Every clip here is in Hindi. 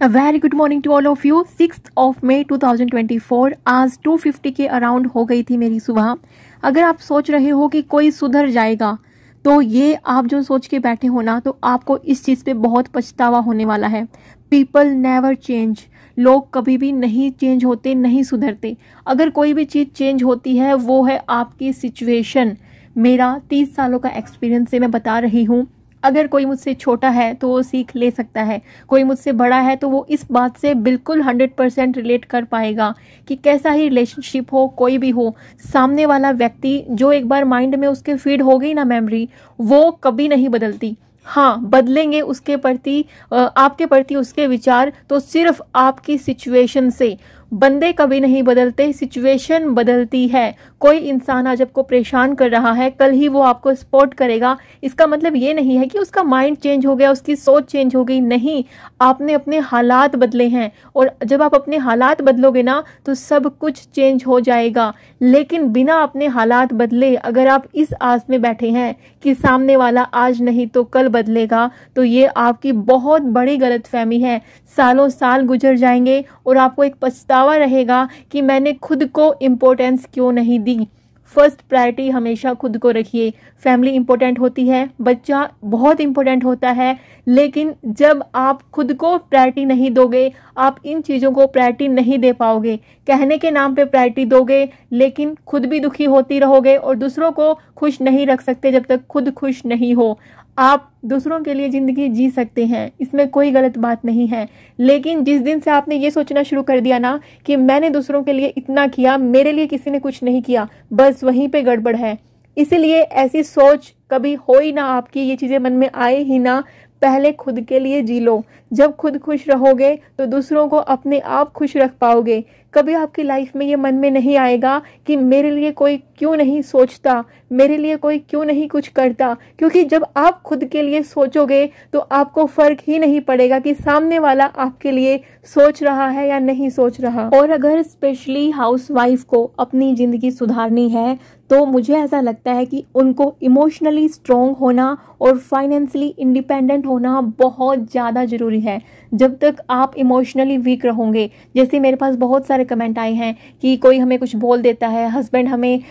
A very good morning to all of you. 6 मई 2024 आज 2:50 के अराउंड हो गई थी मेरी सुबह। अगर आप सोच रहे हो कि कोई सुधर जाएगा तो ये आप जो सोच के बैठे हो ना, तो आपको इस चीज़ पे बहुत पछतावा होने वाला है। People never change. लोग कभी भी नहीं चेंज होते, नहीं सुधरते। अगर कोई भी चीज़ चेंज होती है वो है आपकी सिचुएशन। मेरा 30 सालों का एक्सपीरियंस से मैं बता रही हूँ। अगर कोई मुझसे छोटा है तो वो सीख ले सकता है, कोई मुझसे बड़ा है तो वो इस बात से बिल्कुल 100% रिलेट कर पाएगा कि कैसा ही रिलेशनशिप हो, कोई भी हो, सामने वाला व्यक्ति जो एक बार माइंड में उसके फीड हो गई ना मेमोरी, वो कभी नहीं बदलती। हाँ, बदलेंगे उसके प्रति आपके प्रति उसके विचार तो सिर्फ आपकी सिचुएशन से। बंदे कभी नहीं बदलते, सिचुएशन बदलती है। कोई इंसान आज आपको परेशान कर रहा है, कल ही वो आपको सपोर्ट करेगा। इसका मतलब ये नहीं है कि उसका माइंड चेंज हो गया, उसकी सोच चेंज हो गई। नहीं, आपने अपने हालात बदले हैं और जब आप अपने हालात बदलोगे ना तो सब कुछ चेंज हो जाएगा। लेकिन बिना अपने हालात बदले अगर आप इस आस में बैठे हैं कि सामने वाला आज नहीं तो कल बदलेगा, तो ये आपकी बहुत बड़ी गलतफहमी है। सालों साल गुजर जाएंगे और आपको एक पछतावा रहेगा कि मैंने खुद को इम्पोर्टेंस क्यों नहीं दी। फर्स्ट प्रायोरिटी हमेशा खुद को रखिए। फैमिली इंपॉर्टेंट होती है, बच्चा बहुत इंपॉर्टेंट होता है, लेकिन जब आप खुद को प्रायोरिटी नहीं दोगे, आप इन चीज़ों को प्रायोरिटी नहीं दे पाओगे। कहने के नाम पे प्रायोरिटी दोगे लेकिन खुद भी दुखी होती रहोगे और दूसरों को खुश नहीं रख सकते जब तक खुद खुश नहीं हो। आप दूसरों के लिए ज़िंदगी जी सकते हैं, इसमें कोई गलत बात नहीं है, लेकिन जिस दिन से आपने ये सोचना शुरू कर दिया ना कि मैंने दूसरों के लिए इतना किया, मेरे लिए किसी ने कुछ नहीं किया, बस वहीं पे गड़बड़ है। इसीलिए ऐसी सोच कभी हो ही ना आपकी, ये चीज़ें मन में आए ही ना। पहले खुद के लिए जी लो। जब खुद खुश रहोगे तो दूसरों को अपने आप खुश रख पाओगे। कभी आपकी लाइफ में ये मन में नहीं आएगा कि मेरे लिए कोई क्यों नहीं सोचता, मेरे लिए कोई क्यों नहीं कुछ करता, क्योंकि जब आप खुद के लिए सोचोगे तो आपको फर्क ही नहीं पड़ेगा कि सामने वाला आपके लिए सोच रहा है या नहीं सोच रहा। और अगर स्पेशली हाउसवाइफ को अपनी ज़िंदगी सुधारनी है तो मुझे ऐसा लगता है कि उनको इमोशनली स्ट्रॉन्ग होना और फाइनेंशियली इंडिपेंडेंट होना बहुत ज़्यादा ज़रूरी है। जब तक आप इमोशनली वीक रहोगे, जैसे मेरे पास बहुत सारे कमेंट आए हैं कि कोई हमें कुछ बोल देता है, हस्बैंड हमें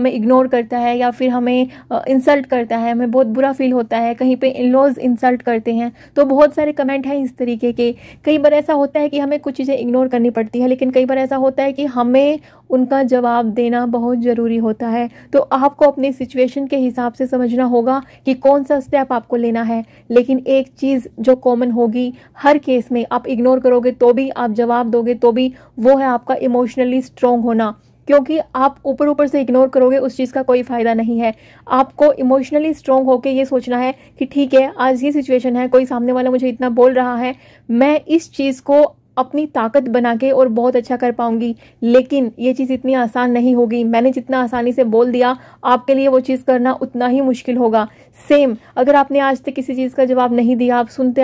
इग्नोर करता है या फिर हमें इंसल्ट करता है, हमें बहुत बुरा फील होता है, कहीं पे इन-लॉज इंसल्ट करते हैं, तो बहुत सारे कमेंट हैं इस तरीके के। कई बार ऐसा होता है कि हमें कुछ चीज़ें इग्नोर करनी पड़ती है, लेकिन कई बार ऐसा होता है कि हमें उनका जवाब देना बहुत ज़रूरी होता है। तो आपको अपनी सिचुएशन के हिसाब से समझना होगा कि कौन सा स्टेप आपको लेना है। लेकिन एक चीज़ जो कॉमन होगी हर केस में, आप इग्नोर करोगे तो भी, आप जवाब दोगे तो भी, वो है आपका इमोशनली स्ट्रॉन्ग होना। क्योंकि आप ऊपर ऊपर से इग्नोर करोगे, उस चीज़ का कोई फ़ायदा नहीं है। आपको इमोशनली स्ट्रॉन्ग होकर ये सोचना है कि ठीक है, आज ये सिचुएशन है, कोई सामने वाला मुझे इतना बोल रहा है, मैं इस चीज़ को अपनी ताकत बना के और बहुत अच्छा कर पाऊंगी। लेकिन ये चीज़ इतनी आसान नहीं होगी। मैंने जितना आसानी से बोल दिया, आपके लिए वो चीज़ करना उतना ही मुश्किल होगा। सेम, अगर आपने आज तक किसी चीज़ का जवाब नहीं दिया, आप सुनते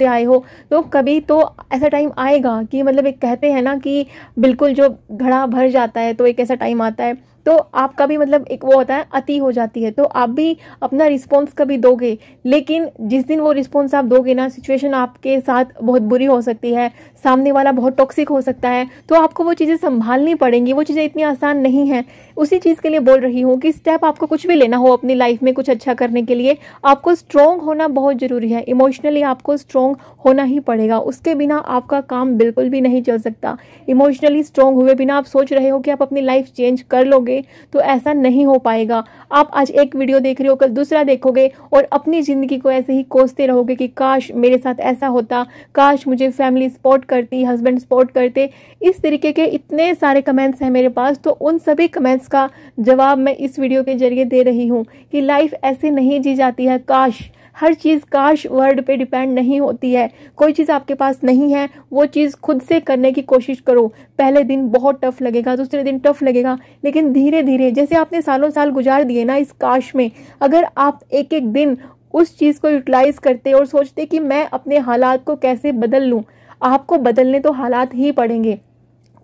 आए हो तो कभी तो ऐसा टाइम आएगा कि मतलब एक कहते हैं ना कि बिल्कुल जो घड़ा भर जाता है तो एक ऐसा टाइम आता है तो आपका भी मतलब एक वो होता है, अति हो जाती है, तो आप भी अपना रिस्पॉन्स कभी दोगे। लेकिन जिस दिन वो रिस्पॉन्स आप दोगे ना, सिचुएशन आपके साथ बहुत बुरी हो सकती है, सामने वाला बहुत टॉक्सिक हो सकता है, तो आपको वो चीज़ें संभालनी पड़ेंगी। वो चीज़ें इतनी आसान नहीं है। उसी चीज़ के लिए बोल रही हूँ कि स्टेप आपको कुछ भी लेना हो अपनी लाइफ में कुछ अच्छा करने के लिए, आपको स्ट्रॉन्ग होना बहुत ज़रूरी है। इमोशनली आपको स्ट्रॉन्ग होना ही पड़ेगा, उसके बिना आपका काम बिल्कुल भी नहीं चल सकता। इमोशनली स्ट्रॉन्ग हुए बिना आप सोच रहे हो कि आप अपनी लाइफ चेंज कर लोगे तो ऐसा नहीं हो पाएगा। आप आज एक वीडियो देख रहे हो, कल दूसरा देखोगे और अपनी ज़िंदगी को ऐसे ही कोसते रहोगे कि काश मेरे साथ ऐसा होता, काश मुझे फैमिली सपोर्ट करती, हस्बैंड सपोर्ट करते। इस तरीके के इतने सारे कमेंट्स हैं मेरे पास, तो उन सभी कमेंट्स का जवाब मैं इस वीडियो के जरिए दे रही हूँ कि लाइफ ऐसे नहीं जी जाती है। काश, हर चीज़ काश वर्ड पे डिपेंड नहीं होती है। कोई चीज़ आपके पास नहीं है, वो चीज़ खुद से करने की कोशिश करो। पहले दिन बहुत टफ लगेगा, दूसरे दिन टफ लगेगा, लेकिन धीरे धीरे, जैसे आपने सालों साल गुजार दिए ना इस काश में, अगर आप एक एक दिन उस चीज़ को यूटिलाइज करते और सोचते कि मैं अपने हालात को कैसे बदल लूँ, आपको बदलने तो हालात ही पड़ेंगे।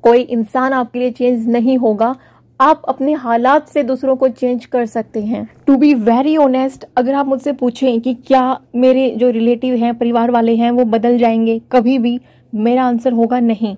कोई इंसान आपके लिए चेंज नहीं होगा। आप अपने हालात से दूसरों को चेंज कर सकते हैं। टू बी वेरी ऑनेस्ट, अगर आप मुझसे पूछें कि क्या मेरे जो रिलेटिव हैं, परिवार वाले हैं, वो बदल जाएंगे कभी भी, मेरा आंसर होगा नहीं।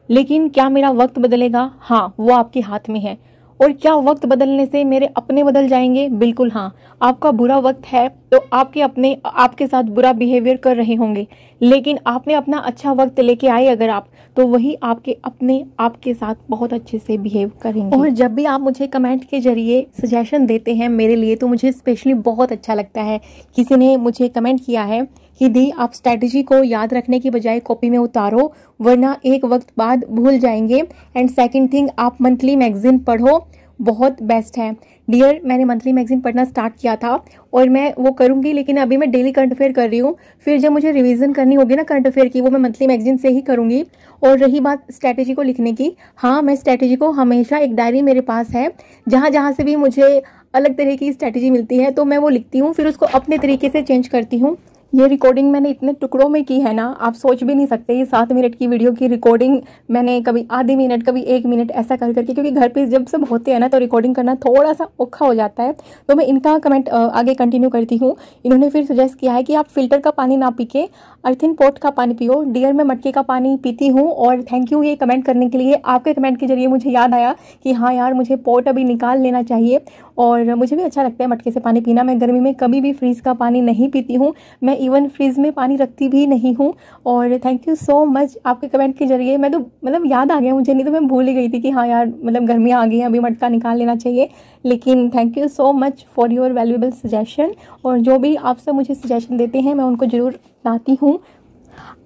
लेकिन क्या मेरा वक्त बदलेगा? हाँ, वो आपके हाथ में है। और क्या वक्त बदलने से मेरे अपने बदल जाएंगे? बिल्कुल हाँ। आपका बुरा वक्त है तो आपके अपने आपके साथ बुरा बिहेवियर कर रहे होंगे, लेकिन आपने अपना अच्छा वक्त लेके आए अगर आप, तो वही आपके अपने आपके साथ बहुत अच्छे से बिहेव करेंगे। और जब भी आप मुझे कमेंट के जरिए सजेशन देते हैं मेरे लिए, तो मुझे स्पेशली बहुत अच्छा लगता है। किसी ने मुझे कमेंट किया है कि दी, आप स्ट्रैटेजी को याद रखने की बजाय कॉपी में उतारो, वरना एक वक्त बाद भूल जाएंगे। एंड सेकंड थिंग, आप मंथली मैगजीन पढ़ो, बहुत बेस्ट है। डियर, मैंने मंथली मैगजीन पढ़ना स्टार्ट किया था और मैं वो करूंगी, लेकिन अभी मैं डेली करंट अफेयर कर रही हूँ। फिर जब मुझे रिवीजन करनी होगी ना करंट अफेयर की, वो मैं मंथली मैगजीन से ही करूंगी। और रही बात स्ट्रैटेजी को लिखने की, हाँ, मैं स्ट्रैटेजी को हमेशा, एक डायरी मेरे पास है, जहाँ जहाँ से भी मुझे अलग तरह की स्ट्रैटेजी मिलती है तो मैं वो लिखती हूँ, फिर उसको अपने तरीके से चेंज करती हूँ। ये रिकॉर्डिंग मैंने इतने टुकड़ों में की है ना, आप सोच भी नहीं सकते। ये 7 मिनट की वीडियो की रिकॉर्डिंग मैंने कभी आधे मिनट, कभी 1 मिनट ऐसा कर करके, क्योंकि घर पे जब सब होते हैं ना तो रिकॉर्डिंग करना थोड़ा सा औखा हो जाता है। तो मैं इनका कमेंट आगे कंटिन्यू करती हूँ। इन्होंने फिर सजेस्ट किया है कि आप फिल्टर का पानी ना पी के अर्थिन पॉट का पानी पियो। डियर, मैं मटके का पानी पीती हूँ और थैंक यू ये कमेंट करने के लिए। आपके कमेंट के जरिए मुझे याद आया कि हाँ यार, मुझे पॉट अभी निकाल लेना चाहिए। और मुझे भी अच्छा लगता है मटके से पानी पीना। मैं गर्मी में कभी भी फ्रीज का पानी नहीं पीती हूँ, मैं इवन फ्रीज में पानी रखती भी नहीं हूँ। और थैंक यू सो मच आपके कमेंट के जरिए। मैं तो मतलब याद आ गया मुझे, नहीं तो मैं भूल ही गई थी कि हाँ यार, मतलब गर्मियाँ आ गई हैं, अभी मटका निकाल लेना चाहिए। लेकिन thank you so much for your valuable suggestion. और जो भी आप सब मुझे सजेशन देते हैं मैं उनको ज़रूर लाती हूँ।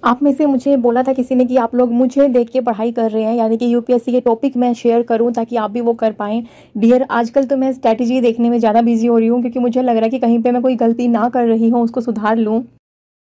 आप में से मुझे बोला था किसी ने कि आप लोग मुझे देख के पढ़ाई कर रहे हैं, यानी कि यूपीएससी के टॉपिक मैं शेयर करूं ताकि आप भी वो कर पाएं। डियर, आजकल तो मैं स्ट्रैटेजी देखने में ज़्यादा बिजी हो रही हूँ, क्योंकि मुझे लग रहा है कि कहीं पे मैं कोई गलती ना कर रही हूँ, उसको सुधार लूँ।